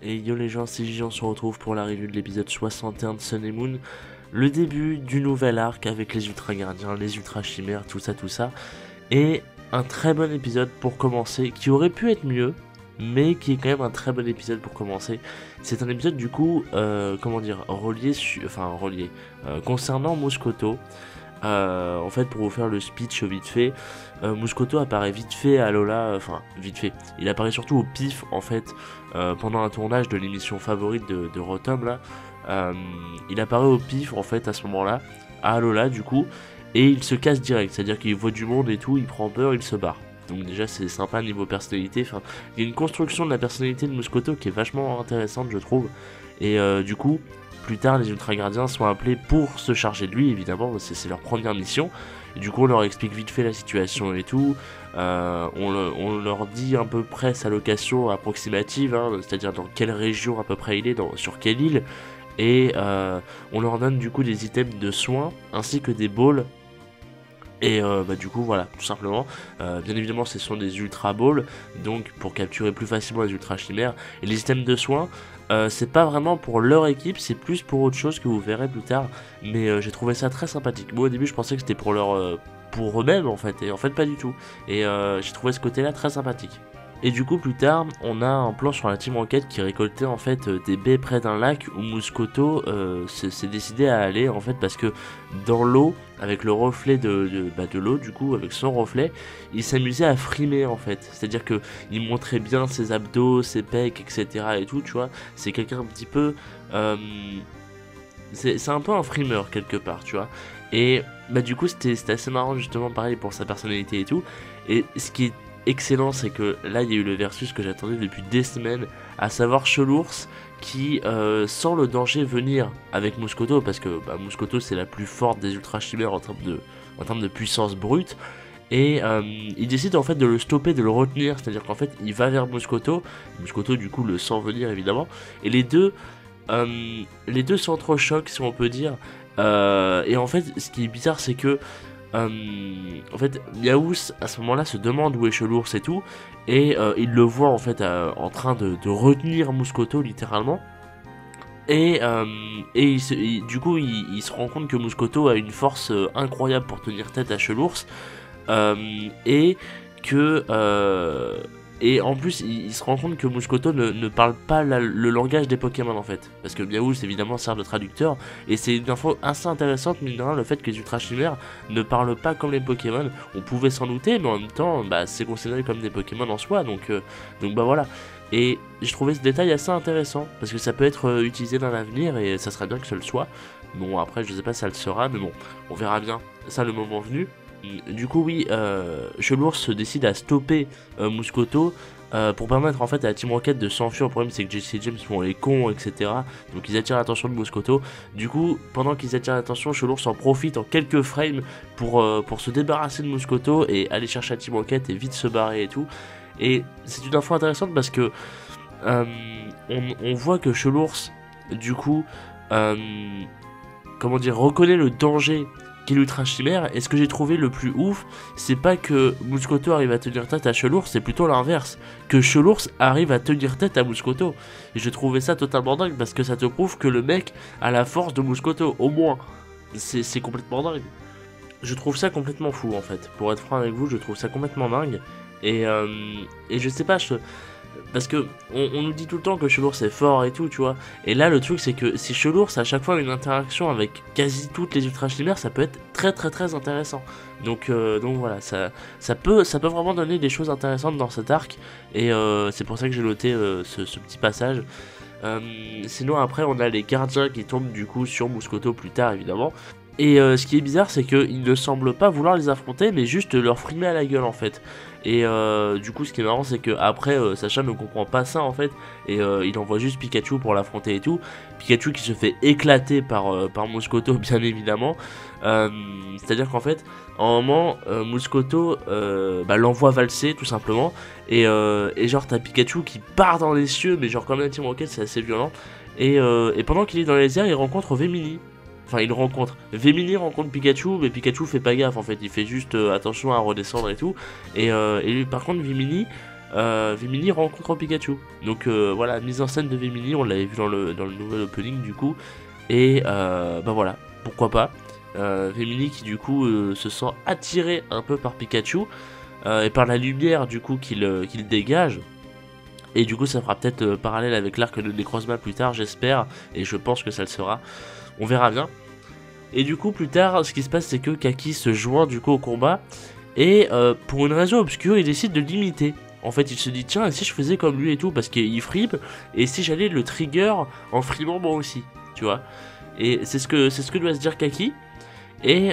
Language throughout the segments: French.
Et yo les gens, c'est Gigi, on se retrouve pour la review de l'épisode 61 de Sun et Moon. Le début du nouvel arc avec les ultra gardiens, les ultra chimères, tout ça. Et un très bon épisode pour commencer, qui aurait pu être mieux, mais qui est quand même un très bon épisode pour commencer. C'est un épisode du coup, concernant Moscoto. En fait, pour vous faire le speech vite fait, Moscoto apparaît vite fait à Lola, vite fait. Il apparaît surtout au pif en fait pendant un tournage de l'émission favorite de Rotom là. Il apparaît au pif en fait à ce moment-là à Lola du coup, et il se casse direct, c'est-à-dire qu'il voit du monde et tout, il prend peur, il se barre. Donc déjà c'est sympa niveau personnalité. Enfin, il y a une construction de la personnalité de Moscoto qui est vachement intéressante je trouve. Et du coup, plus tard, les Ultra Gardiens sont appelés pour se charger de lui, évidemment, c'est leur première mission. Et du coup, on leur explique vite fait la situation et tout. On leur dit à peu près sa location approximative, hein, c'est-à-dire dans quelle région à peu près il est, sur quelle île. Et on leur donne du coup des items de soins ainsi que des balls. Et du coup voilà, tout simplement, bien évidemment ce sont des ultra balls, donc pour capturer plus facilement les ultra chimères. Et les items de soins, c'est pas vraiment pour leur équipe, c'est plus pour autre chose que vous verrez plus tard. Mais j'ai trouvé ça très sympathique. Moi au début je pensais que c'était pour pour eux-mêmes en fait, et en fait pas du tout. Et j'ai trouvé ce côté là très sympathique. Et du coup plus tard on a un plan sur la team Rocket qui récoltait en fait des baies près d'un lac où Moscoto s'est décidé à aller en fait parce que dans l'eau, avec le reflet de l'eau du coup, avec son reflet, il s'amusait à frimer en fait. C'est-à-dire que il montrait bien ses abdos, ses pecs, etc. et tout, tu vois. C'est quelqu'un un petit peu... c'est un peu un frimeur quelque part, tu vois. Et bah du coup c'était assez marrant justement pareil pour sa personnalité et tout. Et ce qui est excellent, c'est que là il y a eu le versus que j'attendais depuis des semaines, à savoir Chelours qui sent le danger venir avec Moscoto, parce que Moscoto c'est la plus forte des ultra chimères en termes de puissance brute. Et il décide en fait de le stopper, de le retenir, c'est-à-dire qu'en fait il va vers Moscoto, Moscoto du coup le sent venir évidemment, et les deux s'entrechoquent si on peut dire. Et en fait ce qui est bizarre c'est que en fait, Miaous à ce moment-là se demande où est Chelours et tout, et il le voit en fait en train de retenir Moscoto littéralement. Et, du coup, il se rend compte que Moscoto a une force incroyable pour tenir tête à Chelours, et que et en plus, il se rend compte que Moscoto ne parle pas le langage des Pokémon en fait. Parce que Miaous évidemment sert de traducteur. Et c'est une info assez intéressante, mine de rien, le fait que les Ultra Chimères ne parlent pas comme les Pokémon. On pouvait s'en douter, mais en même temps, c'est considéré comme des Pokémon en soi. Donc voilà. Et j'ai trouvé ce détail assez intéressant. Parce que ça peut être utilisé dans l'avenir et ça serait bien que ce le soit. Bon, après, je sais pas si ça le sera, mais bon, on verra bien ça le moment venu. Du coup oui, Chelours se décide à stopper Moscoto pour permettre en fait à la Team Rocket de s'enfuir. Le problème c'est que Jesse et James font les cons, etc. Donc ils attirent l'attention de Moscoto. Du coup, pendant qu'ils attirent l'attention, Chelours en profite en quelques frames pour se débarrasser de Moscoto et aller chercher la Team Rocket et vite se barrer et tout. Et c'est une info intéressante parce que on voit que Chelours du coup reconnaît le danger qui est l'ultra chimère. Et ce que j'ai trouvé le plus ouf, c'est pas que Moscoto arrive à tenir tête à Chelours, c'est plutôt l'inverse, que Chelours arrive à tenir tête à Moscoto. Et j'ai trouvé ça totalement dingue parce que ça te prouve que le mec a la force de Moscoto, au moins. C'est complètement dingue. Je trouve ça complètement fou en fait. Pour être franc avec vous, je trouve ça complètement dingue. Et je sais pas, parce que on nous dit tout le temps que Chelours est fort et tout, tu vois. Et là, le truc, c'est que si Chelours a à chaque fois une interaction avec quasi toutes les ultra chimères, ça peut être très intéressant. Donc voilà, ça peut vraiment donner des choses intéressantes dans cet arc. Et c'est pour ça que j'ai noté ce petit passage. Sinon, après, on a les gardiens qui tombent du coup sur Moscoto plus tard, évidemment. Et ce qui est bizarre, c'est qu'il ne semble pas vouloir les affronter, mais juste leur frimer à la gueule en fait. Et du coup, ce qui est marrant, c'est que après, Sacha ne comprend pas ça en fait, et il envoie juste Pikachu pour l'affronter et tout. Pikachu qui se fait éclater par Moscoto, bien évidemment. C'est-à-dire qu'en fait, à un moment, Moscoto l'envoie valser tout simplement, et genre t'as Pikachu qui part dans les cieux, mais genre comme la Team Rocket, c'est assez violent. Et pendant qu'il est dans les airs, il rencontre Vemini. Enfin, Vemini rencontre Pikachu, mais Pikachu fait pas gaffe en fait, il fait juste attention à redescendre et tout. Et lui, par contre, Vemini Vimini rencontre Pikachu. Donc voilà, mise en scène de Vimini, on l'avait vu dans le nouvel opening du coup. Et bah voilà, pourquoi pas. Vimini qui du coup se sent attiré un peu par Pikachu et par la lumière du coup qu'il dégage. Et du coup ça fera peut-être parallèle avec l'arc de Necrozma plus tard, j'espère, et je pense que ça le sera. On verra bien. Et du coup plus tard, ce qui se passe c'est que Kaki se joint du coup au combat. Et pour une raison obscure, il décide de l'imiter. En fait, il se dit, tiens, et si je faisais comme lui et tout, parce qu'il fripe, et si j'allais le trigger en frimant moi aussi, tu vois. Et c'est ce que doit se dire Kaki. Et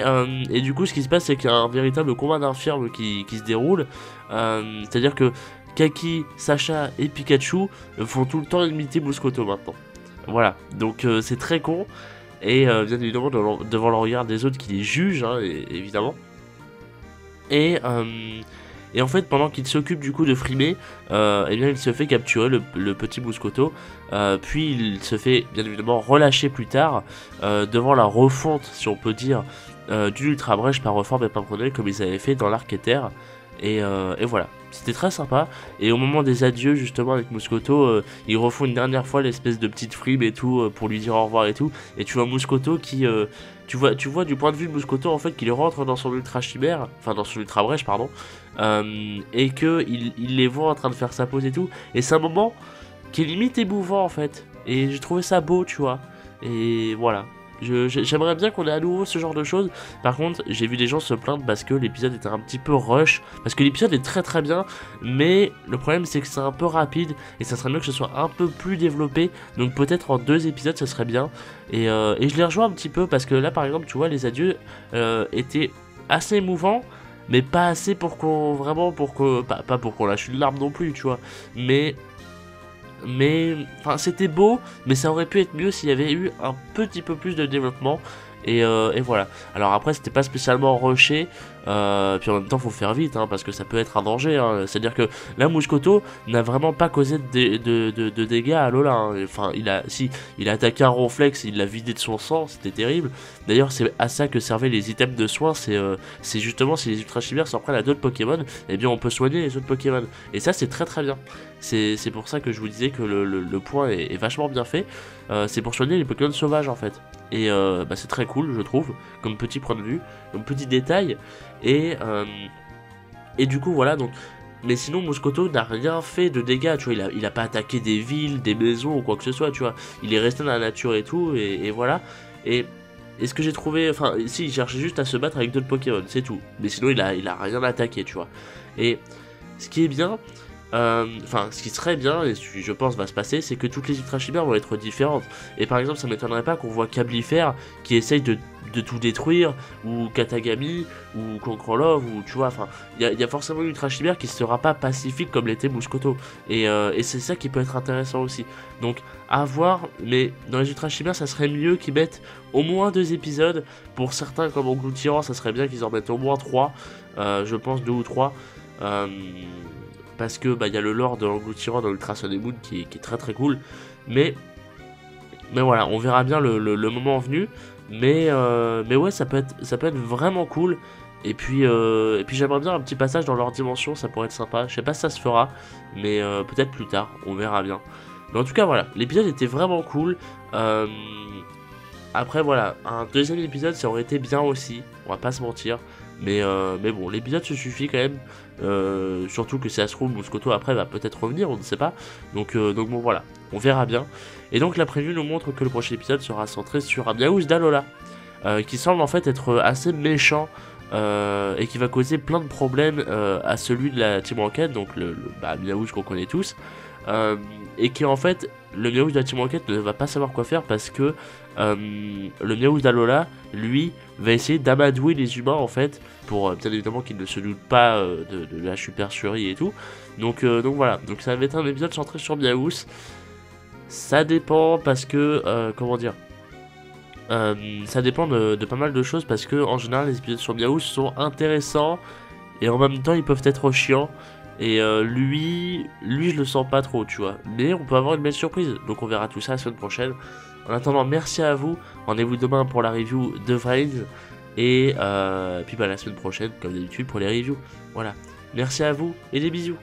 du coup, ce qui se passe, c'est qu'il y a un véritable combat d'infirmes qui se déroule. C'est-à-dire que Kaki, Sacha et Pikachu font tout le temps imiter Mouscoto maintenant. Voilà, donc c'est très con. Et bien évidemment, devant le regard des autres qui les jugent, hein, évidemment. Et en fait, pendant qu'il s'occupe du coup de frimer, eh bien, il se fait capturer le petit Mouscoto. Puis il se fait bien évidemment relâcher plus tard devant la refonte, si on peut dire, du Ultra Brèche par Reform et Pimpronel comme ils avaient fait dans l'arc Éther. Et voilà, c'était très sympa. Et au moment des adieux justement avec Mouscoto, ils refont une dernière fois l'espèce de petite frime et tout pour lui dire au revoir et tout. Et tu vois Mouscoto qui... tu vois du point de vue de Mouscoto en fait qu'il rentre dans son ultra chimère, enfin dans son ultra brèche pardon, et que il les voit en train de faire sa pose et tout, et c'est un moment qui est limite émouvant en fait, et j'ai trouvé ça beau tu vois, et voilà. J'aimerais bien qu'on ait à nouveau ce genre de choses. Par contre, j'ai vu des gens se plaindre parce que l'épisode était un petit peu rush. Parce que l'épisode est très très bien, mais le problème c'est que c'est un peu rapide et ça serait mieux que ce soit un peu plus développé. Donc peut-être en 2 épisodes, ce serait bien. Et je les rejoins un petit peu parce que là, par exemple, tu vois, les adieux étaient assez émouvants, mais pas assez pour qu'on vraiment pas pour qu'on lâche une larme non plus, tu vois. Mais enfin c'était beau, mais ça aurait pu être mieux s'il y avait eu un petit peu plus de développement. Et voilà. Alors après c'était pas spécialement rushé, puis en même temps faut faire vite hein, parce que ça peut être un danger hein. C'est à dire que là Mouscoto n'a vraiment pas causé de dégâts à Lola hein. Enfin il a attaqué un Ronflex, il l'a vidé de son sang, c'était terrible. D'ailleurs c'est à ça que servaient les items de soins, c'est justement si les Ultra Chimères s'en prennent à d'autres Pokémon, eh bien on peut soigner les autres Pokémon. Et ça c'est très très bien. C'est pour ça que je vous disais que le point est vachement bien fait. C'est pour soigner les Pokémon sauvages en fait. Et bah, c'est très cool je trouve, comme petit point de vue, comme petit détail. Et du coup voilà donc. Mais sinon Mouscoto n'a rien fait de dégâts, tu vois, il a pas attaqué des villes, des maisons ou quoi que ce soit, tu vois. Il est resté dans la nature et tout, et voilà. Et ce que j'ai trouvé, enfin si il cherchait juste à se battre avec d'autres Pokémon, c'est tout. Mais sinon il a rien attaqué, tu vois. Et ce qui est bien, enfin ce qui serait bien et ce qui je pense va se passer, c'est que toutes les Ultra Chimères vont être différentes. Et par exemple ça m'étonnerait pas qu'on voit Cablifère qui essaye de tout détruire, ou Katagami, ou Concrolov, ou tu vois, enfin il y a forcément une Ultra Chimère qui sera pas pacifique comme l'était Mouscoto. Et c'est ça qui peut être intéressant aussi. Donc à voir, mais dans les Ultra Chimères ça serait mieux qu'ils mettent au moins 2 épisodes. Pour certains comme Engloutirant ça serait bien qu'ils en mettent au moins 3, je pense 2 ou 3. Parce que bah, y a le lore de l'engloutirant dans Ultra Sun et Moon qui est très très cool. Mais voilà, on verra bien le moment venu. Mais ouais, ça peut être vraiment cool. Et puis j'aimerais bien un petit passage dans leur dimension, ça pourrait être sympa. Je sais pas si ça se fera, mais peut-être plus tard, on verra bien. Mais en tout cas, voilà, l'épisode était vraiment cool. Après, voilà, un deuxième épisode, ça aurait été bien aussi, on va pas se mentir. Mais bon, l'épisode se suffit quand même. Surtout que si ça se trouve, Mouscoto après va peut-être revenir, on ne sait pas. Donc bon, voilà, on verra bien. Et donc la preview nous montre que le prochain épisode sera centré sur un Miaouz d'Alola, qui semble en fait être assez méchant. Et qui va causer plein de problèmes à celui de la Team Rocket, donc le Miaouz qu'on connaît tous. Et qui en fait, le Miaouz de la Team Rocket ne va pas savoir quoi faire parce que le Miaouz d'Alola, lui, va essayer d'amadouer les humains en fait, pour bien évidemment qu'ils ne se doutent pas de la supercherie et tout. Donc voilà, donc ça va être un épisode centré sur Miaouz. Ça dépend parce que, comment dire, ça dépend de pas mal de choses parce que en général les épisodes sur Miaouz sont intéressants et en même temps ils peuvent être chiants. Et lui je le sens pas trop, tu vois. Mais on peut avoir une belle surprise. Donc on verra tout ça la semaine prochaine. En attendant, merci à vous. Rendez-vous demain pour la review de Vrains. Et puis bah la semaine prochaine, comme d'habitude, pour les reviews. Voilà. Merci à vous et des bisous.